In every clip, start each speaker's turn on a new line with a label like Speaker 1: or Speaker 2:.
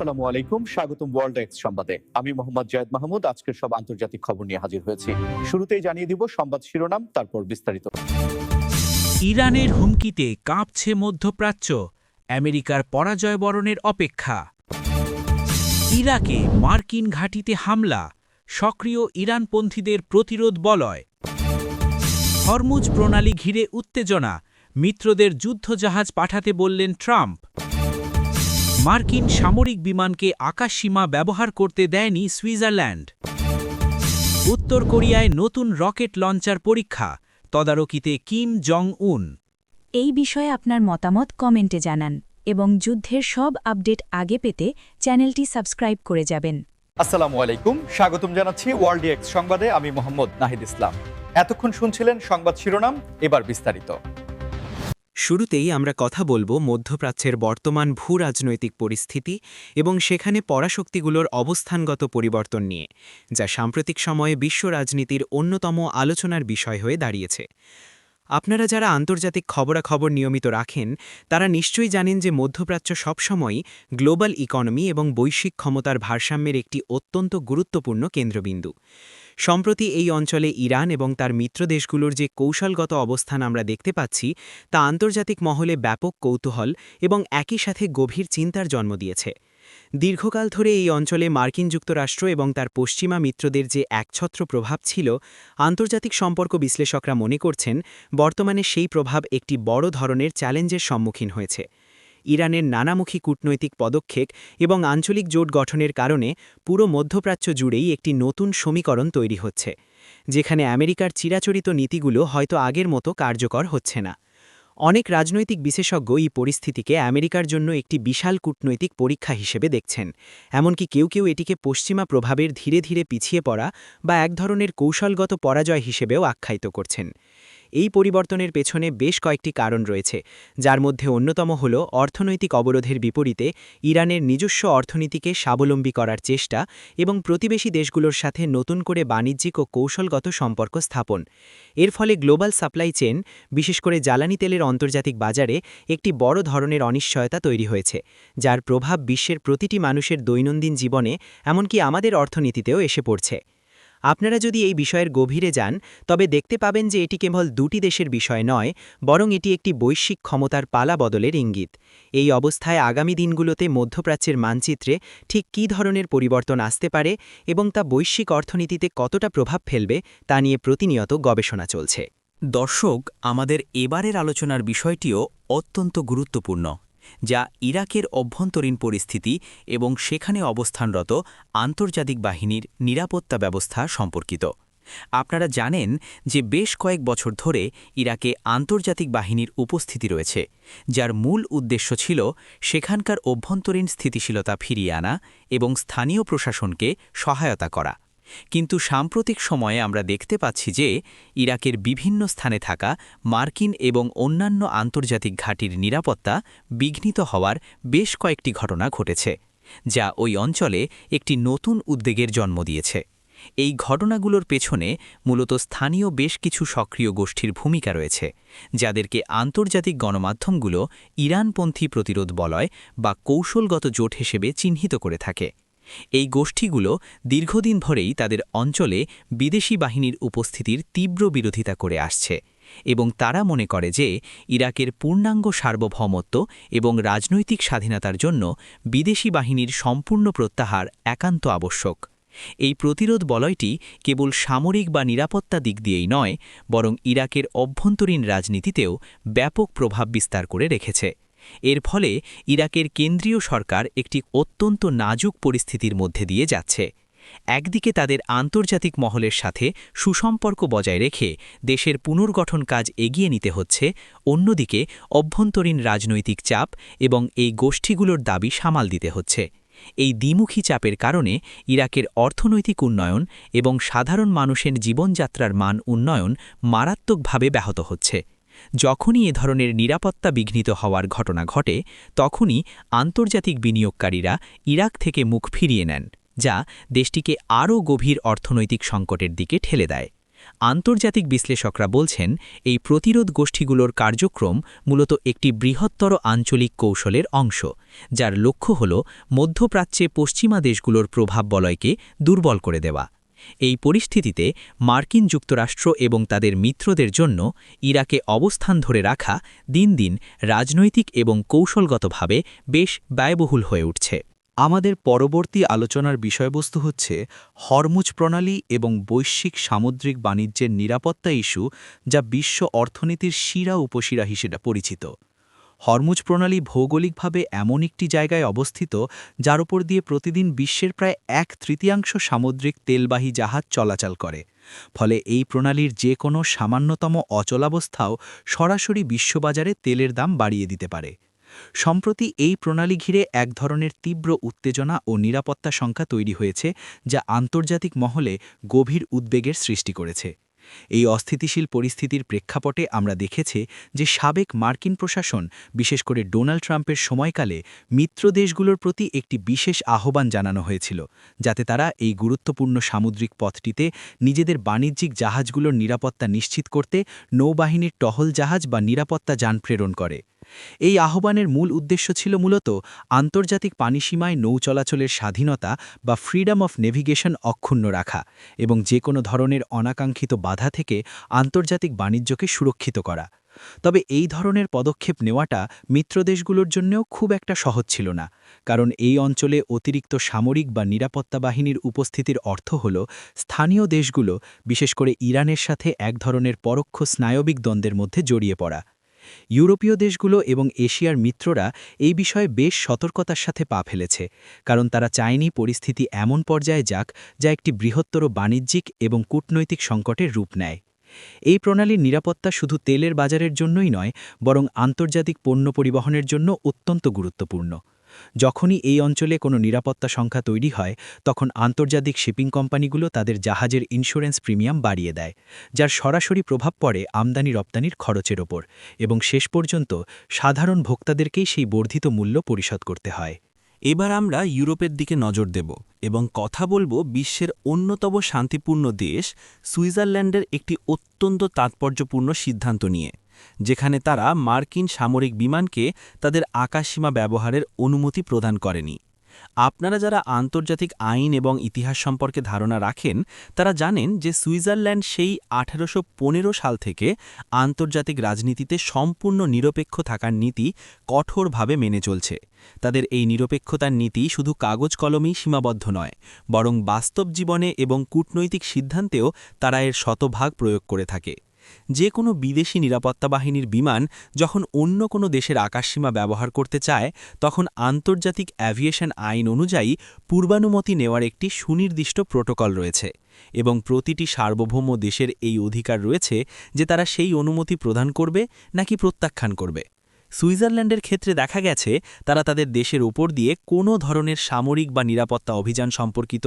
Speaker 1: আসসালামু আলাইকুম, স্বাগতম ওয়ার্ল্ড এক্স সংবাদে। আমি মোহাম্মদ জায়েদ মাহমুদ আজকের সব আন্তর্জাতিক খবর নিয়ে হাজির হয়েছি। শুরুতেই জানিয়ে দিব সংবাদ শিরোনাম, তারপর বিস্তারিত।
Speaker 2: ইরানের হুমকিতে কাঁপছে মধ্যপ্রাচ্য, আমেরিকার পরাজয় বরণের অপেক্ষা। ইরাকে মার্কিন ঘাঁটিতে হামলা, সক্রিয় ইরানপন্থীদের প্রতিরোধ বলয়। হরমুজ প্রণালী ঘিরে উত্তেজনা, মিত্রদের যুদ্ধজাহাজ পাঠাতে বললেন ট্রাম্প। মার্কিন সামরিক বিমানকে আকাশসীমা ব্যবহার করতে দেয়নি সুইজারল্যান্ড। উত্তর কোরিয়ায় নতুন রকেট লঞ্চার পরীক্ষা, তদারকিতে কিম জং উন।
Speaker 3: এই বিষয়ে আপনার মতামত কমেন্টে জানান এবং যুদ্ধের সব আপডেট আগে পেতে চ্যানেলটি সাবস্ক্রাইব করে যাবেন।
Speaker 1: আসসালামু আলাইকুম, স্বাগতম জানাচ্ছি ওয়ার্ল্ড এক্স সংবাদে। আমি মোহাম্মদ নাহিদ ইসলাম। এতক্ষণ শুনছিলেন সংবাদ শিরোনাম, এবার বিস্তারিত।
Speaker 4: শুরুতেই আমরা কথা বলবো মধ্যপ্রাচ্যের বর্তমান ভূ-রাজনৈতিক পরিস্থিতি এবং সেখানে পরাশক্তিগুলোর অবস্থানগত পরিবর্তন নিয়ে, যা সাম্প্রতিক সময়ে বিশ্ব রাজনীতির অন্যতম আলোচনার বিষয় হয়ে দাঁড়িয়েছে। আপনারা যারা আন্তর্জাতিক খবরাখবর নিয়মিত রাখেন তারা নিশ্চয়ই জানেন যে মধ্যপ্রাচ্য সবসময়ই গ্লোবাল ইকোনমি এবং বৈশ্বিক ক্ষমতার ভারসাম্যের একটি অত্যন্ত গুরুত্বপূর্ণ কেন্দ্রবিন্দু। সম্প্রতি এই অঞ্চলে ইরান এবং তার মিত্রদেশগুলোর যে কৌশলগত অবস্থান আমরা দেখতে পাচ্ছি তা আন্তর্জাতিক মহলে ব্যাপক কৌতূহল এবং একই সাথে গভীর চিন্তার জন্ম দিয়েছে। দীর্ঘকাল ধরে এই অঞ্চলে মার্কিন যুক্তরাষ্ট্র এবং তার পশ্চিমা মিত্রদের যে একছত্র প্রভাব ছিল, আন্তর্জাতিক সম্পর্ক বিশ্লেষকরা মনে করছেন বর্তমানে সেই প্রভাব একটি বড় ধরনের চ্যালেঞ্জের সম্মুখীন হয়েছে। ইরানের নানামুখী কূটনৈতিক পদক্ষেপ এবং আঞ্চলিক জোট গঠনের কারণে পুরো মধ্যপ্রাচ্য জুড়েই একটি নতুন সমীকরণ তৈরি হচ্ছে, যেখানে আমেরিকার চিরাচরিত নীতিগুলো হয়তো আগের মতো কার্যকর হচ্ছে না। অনেক রাজনৈতিক বিশেষজ্ঞ এই পরিস্থিতিকে আমেরিকার জন্য একটি বিশাল কূটনৈতিক পরীক্ষা হিসেবে দেখছেন, এমনকি কেউ কেউ এটিকে পশ্চিমা প্রভাবের ধীরে ধীরে পিছিয়ে পড়া বা এক ধরনের কৌশলগত পরাজয় হিসেবেও আখ্যায়িত করছেন। এই পরিবর্তনের পেছনে বেশ কয়েকটি কারণ রয়েছে, যার মধ্যে অন্যতম হল অর্থনৈতিক অবরোধের বিপরীতে ইরানের নিজস্ব অর্থনীতিকে স্বাবলম্বী করার চেষ্টা এবং প্রতিবেশী দেশগুলোর সাথে নতুন করে বাণিজ্যিক ও কৌশলগত সম্পর্ক স্থাপন। এর ফলে গ্লোবাল সাপ্লাই চেইন, বিশেষ করে জ্বালানি তেলের আন্তর্জাতিক বাজারে একটি বড় ধরনের অনিশ্চয়তা তৈরি হয়েছে, যার প্রভাব বিশ্বের প্রতিটি মানুষের দৈনন্দিন জীবনে, এমনকি আমাদের অর্থনীতিতেও এসে পড়ছে। আপনারা যদি এই বিষয়ের গভীরে যান তবে দেখতে পাবেন যে এটি কেবল দুটি দেশের বিষয় নয়, বরং এটি একটি বৈশ্বিক ক্ষমতার পালা বদলের ইঙ্গিত। এই অবস্থায় আগামী দিনগুলোতে মধ্যপ্রাচ্যের মানচিত্রে ঠিক কী ধরনের পরিবর্তন আসতে পারে এবং তা বৈশ্বিক অর্থনীতিতে কতটা প্রভাব ফেলবে তা নিয়ে প্রতিনিয়ত গবেষণা চলছে।
Speaker 5: দর্শক, আমাদের এবারের আলোচনার বিষয়টিও অত্যন্ত গুরুত্বপূর্ণ, যা ইরাকের অভ্যন্তরীণ পরিস্থিতি এবং সেখানে অবস্থানরত আন্তর্জাতিক বাহিনীর নিরাপত্তা ব্যবস্থা সম্পর্কিত। আপনারা জানেন যে বেশ কয়েক বছর ধরে ইরাকে আন্তর্জাতিক বাহিনীর উপস্থিতি রয়েছে, যার মূল উদ্দেশ্য ছিল সেখানকার অভ্যন্তরীণ স্থিতিশীলতা ফিরিয়ে আনা এবং স্থানীয় প্রশাসনকে সহায়তা করা। কিন্তু সাম্প্রতিক সময়ে আমরা দেখতে পাচ্ছি যে ইরাকের বিভিন্ন স্থানে থাকা মার্কিন এবং অন্যান্য আন্তর্জাতিক ঘাঁটির নিরাপত্তা বিঘ্নিত হওয়ার বেশ কয়েকটি ঘটনা ঘটেছে, যা ওই অঞ্চলে একটি নতুন উদ্বেগের জন্ম দিয়েছে। এই ঘটনাগুলোর পেছনে মূলত স্থানীয় বেশ কিছু সক্রিয় গোষ্ঠীর ভূমিকা রয়েছে, যাদেরকে আন্তর্জাতিক গণমাধ্যমগুলো ইরানপন্থী প্রতিরোধ বলয় বা কৌশলগত জোট হিসেবে চিহ্নিত করে থাকে। এই গোষ্ঠীগুলো দীর্ঘদিন ধরেই তাদের অঞ্চলে বিদেশি বাহিনীর উপস্থিতির তীব্র বিরোধিতা করে আসছে এবং তারা মনে করে যে ইরাকের পূর্ণাঙ্গ সার্বভৌমত্ব এবং রাজনৈতিক স্বাধীনতার জন্য বিদেশি বাহিনীর সম্পূর্ণ প্রত্যাহার একান্ত আবশ্যক। এই প্রতিরোধ বলয়টি কেবল সামরিক বা নিরাপত্তা দিক দিয়েই নয়, বরং ইরাকের অভ্যন্তরীণ রাজনীতিতেও ব্যাপক প্রভাব বিস্তার করে রেখেছে। এর ফলে ইরাকের কেন্দ্রীয় সরকার একটি অত্যন্ত নাজুক পরিস্থিতির মধ্যে দিয়ে যাচ্ছে। একদিকে তাদের আন্তর্জাতিক মহলের সাথে সুসম্পর্ক বজায় রেখে দেশের পুনর্গঠন কাজ এগিয়ে নিতে হচ্ছে, অন্যদিকে অভ্যন্তরীণ রাজনৈতিক চাপ এবং এই গোষ্ঠীগুলোর দাবি সামাল দিতে হচ্ছে। এই দ্বিমুখী চাপের কারণে ইরাকের অর্থনৈতিক উন্নয়ন এবং সাধারণ মানুষের জীবনযাত্রার মান উন্নয়ন মারাত্মকভাবে ব্যাহত হচ্ছে। যখনই এ ধরনের নিরাপত্তা বিঘ্নিত হওয়ার ঘটনা ঘটে, তখনই আন্তর্জাতিক বিনিয়োগকারীরা ইরাক থেকে মুখ ফিরিয়ে নেন, যা দেশটিকে আরও গভীর অর্থনৈতিক সংকটের দিকে ঠেলে দেয়। আন্তর্জাতিক বিশ্লেষকরা বলছেন এই প্রতিরোধ গোষ্ঠীগুলোর কার্যক্রম মূলত একটি বৃহত্তর আঞ্চলিক কৌশলের অংশ, যার লক্ষ্য হল মধ্যপ্রাচ্যে পশ্চিমা দেশগুলোর প্রভাব বলয়কে দুর্বল করে দেওয়া। এই পরিস্থিতিতে মার্কিন যুক্তরাষ্ট্র এবং তাদের মিত্রদের জন্য ইরাকে অবস্থান ধরে রাখা দিন দিন রাজনৈতিক এবং কৌশলগতভাবে বেশ ব্যয়বহুল হয়ে উঠছে।
Speaker 6: আমাদের পরবর্তী আলোচনার বিষয়বস্তু হচ্ছে হরমুজ প্রণালী এবং বৈশ্বিক সামুদ্রিক বাণিজ্যের নিরাপত্তা ইস্যু, যা বিশ্ব অর্থনীতির শিরা উপশিরা হিসেবে পরিচিত। হরমুজ প্রণালী ভৌগোলিকভাবে এমন একটি জায়গায় অবস্থিত যার উপর দিয়ে প্রতিদিন বিশ্বের প্রায় 1/3 সামুদ্রিক তেলবাহী জাহাজ চলাচল করে। ফলে এই প্রণালীর যে কোনো সামান্যতম অচলাবস্থাও সরাসরি বিশ্ববাজারে তেলের দাম বাড়িয়ে দিতে পারে। সম্প্রতি এই প্রণালী ঘিরে এক ধরনের তীব্র উত্তেজনা ও নিরাপত্তা শঙ্কা তৈরি হয়েছে, যা আন্তর্জাতিক মহলে গভীর উদ্বেগের সৃষ্টি করেছে। এই অস্থিতিশীল পরিস্থিতির প্রেক্ষাপটে আমরা দেখেছি যে সাবেক মার্কিন প্রশাসন, বিশেষ করে ডোনাল্ড ট্রাম্পের সময়কালে মিত্র দেশগুলোর প্রতি একটি বিশেষ আহ্বান জানানো হয়েছিল, যাতে তারা এই গুরুত্বপূর্ণ সামুদ্রিক পথটিতে নিজেদের বাণিজ্যিক জাহাজগুলোর নিরাপত্তা নিশ্চিত করতে নৌবাহিনীর টহল জাহাজ বা নিরাপত্তা যান প্রেরণ করে। এই আহ্বানের মূল উদ্দেশ্য ছিল মূলত আন্তর্জাতিক পানিসীমায় নৌ চলাচলের স্বাধীনতা বা ফ্রিডম অফ নেভিগেশন অক্ষুণ্ণ রাখা এবং যে কোনো ধরনের অনাকাঙ্ক্ষিত বাধা থেকে আন্তর্জাতিক বাণিজ্যকে সুরক্ষিত করা। তবে এই ধরনের পদক্ষেপ নেওয়াটা মিত্রদেশগুলোর জন্যও খুব একটা সহজ ছিল না, কারণ এই অঞ্চলে অতিরিক্ত সামরিক বা নিরাপত্তা বাহিনীর উপস্থিতির অর্থ হল স্থানীয় দেশগুলো, বিশেষ করে ইরানের সাথে এক ধরনের পরোক্ষ স্নায়বিক দ্বন্দ্বের মধ্যে জড়িয়ে পড়া। ইউরোপীয় দেশগুলো এবং এশিয়ার মিত্ররা এই বিষয়ে বেশ সতর্কতার সাথে পা ফেলেছে, কারণ তারা চায়নি পরিস্থিতি এমন পর্যায়ে যাক যা একটি বৃহত্তর বাণিজ্যিক এবং কূটনৈতিক সংকটের রূপ নেয়। এই প্রণালীর নিরাপত্তা শুধু তেলের বাজারের জন্যই নয়, বরং আন্তর্জাতিক পণ্য পরিবহনের জন্য অত্যন্ত গুরুত্বপূর্ণ। যখনই এই অঞ্চলে কোনো নিরাপত্তা সংখ্যা তৈরি হয়, তখন আন্তর্জাতিক শিপিং কোম্পানিগুলো তাদের জাহাজের ইন্স্যুরেন্স প্রিমিয়াম বাড়িয়ে দেয়, যার সরাসরি প্রভাব পড়ে আমদানি রপ্তানির খরচের ওপর, এবং শেষ পর্যন্ত সাধারণ ভোক্তাদেরকেই সেই বর্ধিত মূল্য পরিশোধ করতে হয়।
Speaker 7: এবার আমরা ইউরোপের দিকে নজর দেব এবং কথা বলবো বিশ্বের অন্যতম শান্তিপূর্ণ দেশ সুইজারল্যান্ডের একটি অত্যন্ত তাৎপর্যপূর্ণ সিদ্ধান্ত নিয়ে, যেখানে তারা মার্কিন সামরিক বিমানকে তাদের আকাশসীমা ব্যবহারের অনুমতি প্রদান করেনি। আপনারা যারা আন্তর্জাতিক আইন এবং ইতিহাস সম্পর্কে ধারণা রাখেন, তারা জানেন যে সুইজারল্যান্ড সেই 1815 সাল থেকে আন্তর্জাতিক রাজনীতিতে সম্পূর্ণ নিরপেক্ষ থাকার নীতি কঠোরভাবে মেনে চলছে। তাদের এই নিরপেক্ষতার নীতি শুধু কাগজ কলমেই সীমাবদ্ধ নয়, বরং বাস্তব জীবনে এবং কূটনৈতিক সিদ্ধান্তেও তারা এর শতভাগ প্রয়োগ করে থাকে। যে কোনো বিদেশি নিরাপত্তা বাহিনীর বিমান যখন অন্য কোনো দেশের আকাশসীমা ব্যবহার করতে চায়, তখন আন্তর্জাতিক অ্যাভিয়েশন আইন অনুযায়ী পূর্বানুমতি নেওয়ার একটি সুনির্দিষ্ট প্রোটোকল রয়েছে, এবং প্রতিটি সার্বভৌম দেশের এই অধিকার রয়েছে যে তারা সেই অনুমতি প্রদান করবে নাকি প্রত্যাখ্যান করবে। সুইজারল্যান্ডের ক্ষেত্রে দেখা গেছে তারা তাদের দেশের ওপর দিয়ে কোনো ধরনের সামরিক বা নিরাপত্তা অভিযান সম্পর্কিত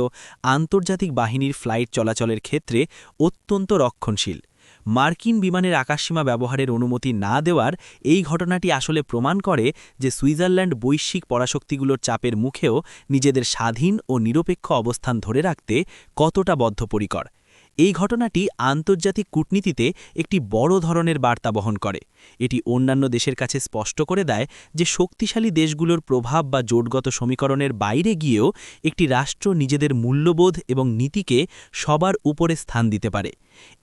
Speaker 7: আন্তর্জাতিক বাহিনীর ফ্লাইট চলাচলের ক্ষেত্রে অত্যন্ত রক্ষণশীল। মার্কিন বিমানের আকাশসীমা ব্যবহারের অনুমতি না দেওয়ার এই ঘটনাটি আসলে প্রমাণ করে যে সুইজারল্যান্ড বৈশ্বিক পরাশক্তিগুলোর চাপের মুখেও নিজেদের স্বাধীন ও নিরপেক্ষ অবস্থান ধরে রাখতে কতটা বদ্ধপরিকর। এই ঘটনাটি আন্তর্জাতিক কূটনীতিতে একটি বড় ধরনের বার্তা বহন করে। এটি অন্যান্য দেশের কাছে স্পষ্ট করে দেয় যে শক্তিশালী দেশগুলোর প্রভাব বা জোটগত সমীকরণের বাইরে গিয়েও একটি রাষ্ট্র নিজেদের মূল্যবোধ এবং নীতিকে সবার উপরে স্থান দিতে পারে।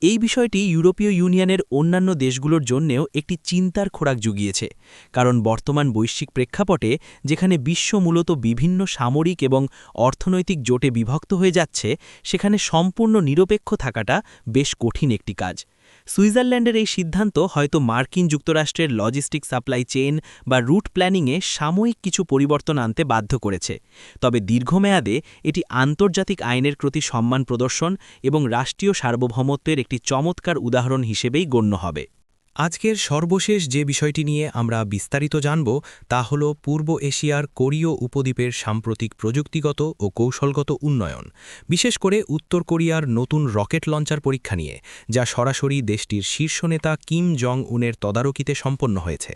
Speaker 7: এই বিষয়টি ইউরোপীয় ইউনিয়নের অন্যান্য দেশগুলোর জন্যেও একটি চিন্তার খোরাক জুগিয়েছে, কারণ বর্তমান বৈশ্বিক প্রেক্ষাপটে যেখানে বিশ্ব মূলত বিভিন্ন সামরিক এবং অর্থনৈতিক জোটে বিভক্ত হয়ে যাচ্ছে, সেখানে সম্পূর্ণ নিরপেক্ষ থাকাটা বেশ কঠিন একটি কাজ। সুইজারল্যান্ডের এই সিদ্ধান্ত হয়তো মার্কিন যুক্তরাষ্ট্রের লজিস্টিক সাপ্লাই চেইন বা রুট প্ল্যানিংয়ে সাময়িক কিছু পরিবর্তন আনতে বাধ্য করেছে, তবে দীর্ঘমেয়াদে এটি আন্তর্জাতিক আইনের প্রতি সম্মান প্রদর্শন এবং রাষ্ট্রীয় সার্বভৌমত্বের একটি চমৎকার উদাহরণ হিসেবেই গণ্য হবে।
Speaker 4: আজকের সর্বশেষ যে বিষয়টি নিয়ে আমরা বিস্তারিত জানব তা হল পূর্ব এশিয়ার কোরীয় উপদ্বীপের সাম্প্রতিক প্রযুক্তিগত ও কৌশলগত উন্নয়ন, বিশেষ করে উত্তর কোরিয়ার নতুন রকেট লঞ্চার পরীক্ষা নিয়ে, যা সরাসরি দেশটির শীর্ষ নেতা কিম জং উনের তদারকিতে সম্পন্ন হয়েছে।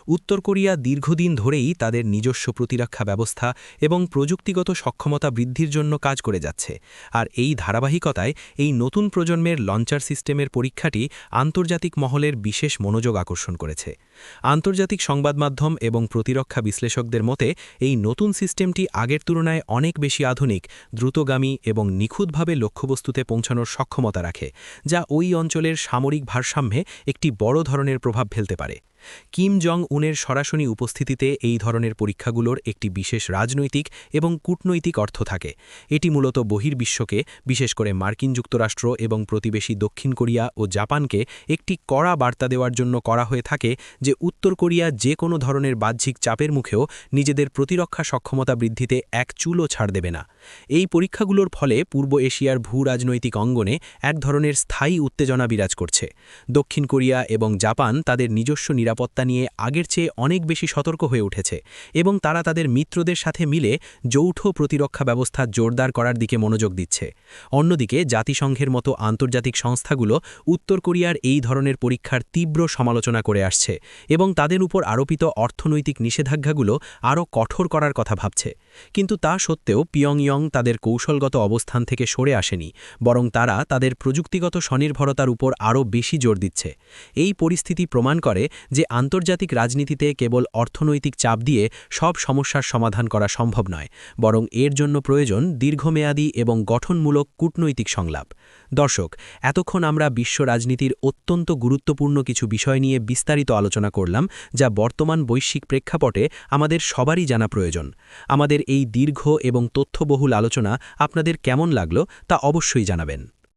Speaker 4: উত্তর কোরিয়া দীর্ঘদিন ধরেই তাদের নিজস্ব প্রতিরক্ষা ব্যবস্থা এবং প্রযুক্তিগত সক্ষমতা বৃদ্ধির জন্য কাজ করে যাচ্ছে, আর এই ধারাবাহিকতায় এই নতুন প্রজন্মের লঞ্চার সিস্টেমের পরীক্ষাটি আন্তর্জাতিক মহলের বিশেষ মনোযোগ আকর্ষণ করেছে। আন্তর্জাতিক সংবাদমাধ্যম এবং প্রতিরক্ষা বিশ্লেষকদের মতে এই নতুন সিস্টেমটি আগের তুলনায় অনেক বেশি আধুনিক, দ্রুতগামী এবং নিখুঁতভাবে লক্ষ্যবস্তুতে পৌঁছানোর সক্ষমতা রাখে, যা ওই অঞ্চলের সামরিক ভারসাম্যে একটি বড় ধরনের প্রভাব ফেলতে পারে। কিম জং উনের সরাসরি উপস্থিতিতে এই ধরনের পরীক্ষাগুলোর একটি বিশেষ রাজনৈতিক এবং কূটনৈতিক অর্থ থাকে। এটি মূলত বহির্বিশ্বকে, বিশেষ করে মার্কিন যুক্তরাষ্ট্র এবং প্রতিবেশী দক্ষিণ কোরিয়া ও জাপানকে একটি কড়া বার্তা দেওয়ার জন্য করা হয়ে থাকে যে উত্তর কোরিয়া যে কোনো ধরনের বাহ্যিক চাপের মুখেও নিজেদের প্রতিরক্ষা সক্ষমতা বৃদ্ধিতে এক চুলও ছাড় দেবে না। এই পরীক্ষাগুলোর ফলে পূর্ব এশিয়ার ভূরাজনৈতিক অঙ্গনে এক ধরনের স্থায়ী উত্তেজনা বিরাজ করছে। দক্ষিণ কোরিয়া এবং জাপান তাদের নিজস্ব নিরাপত্তা নিয়ে আগের চেয়ে অনেক বেশি সতর্ক হয়ে উঠেছে এবং তারা তাদের মিত্রদের সাথে মিলে যৌথ প্রতিরক্ষা ব্যবস্থা জোরদার করার দিকে মনোযোগ দিচ্ছে। অন্যদিকে জাতিসংঘের মতো আন্তর্জাতিক সংস্থাগুলো উত্তর কোরিয়ার এই ধরনের পরীক্ষার তীব্র সমালোচনা করে আসছে এবং তাদের উপর আরোপিত অর্থনৈতিক নিষেধাজ্ঞাগুলো আরও কঠোর করার কথা ভাবছে। কিন্তু তা সত্ত্বেও পিয়ংইয়ং তাদের কৌশলগত অবস্থান থেকে সরে আসেনি, বরং তারা তাদের প্রযুক্তিগত স্বনির্ভরতার উপর আরও বেশি জোর দিচ্ছে। এই পরিস্থিতি প্রমাণ করে যে আন্তর্জাতিক রাজনীতিতে কেবল অর্থনৈতিক চাপ দিয়ে সব সমস্যার সমাধান করা সম্ভব নয়, বরং এর জন্য প্রয়োজন দীর্ঘমেয়াদী এবং গঠনমূলক কূটনৈতিক সংলাপ। দর্শক, এতক্ষণ আমরা বিশ্ব রাজনীতির অত্যন্ত গুরুত্বপূর্ণ কিছু বিষয় নিয়ে বিস্তারিত আলোচনা করলাম, যা বর্তমান বৈশ্বিক প্রেক্ষাপটে আমাদের সবারই জানা প্রয়োজন। আমাদের এই দীর্ঘ এবং তথ্যবহুল আলোচনা আপনাদের কেমন লাগলো তা অবশ্যই জানাবেন।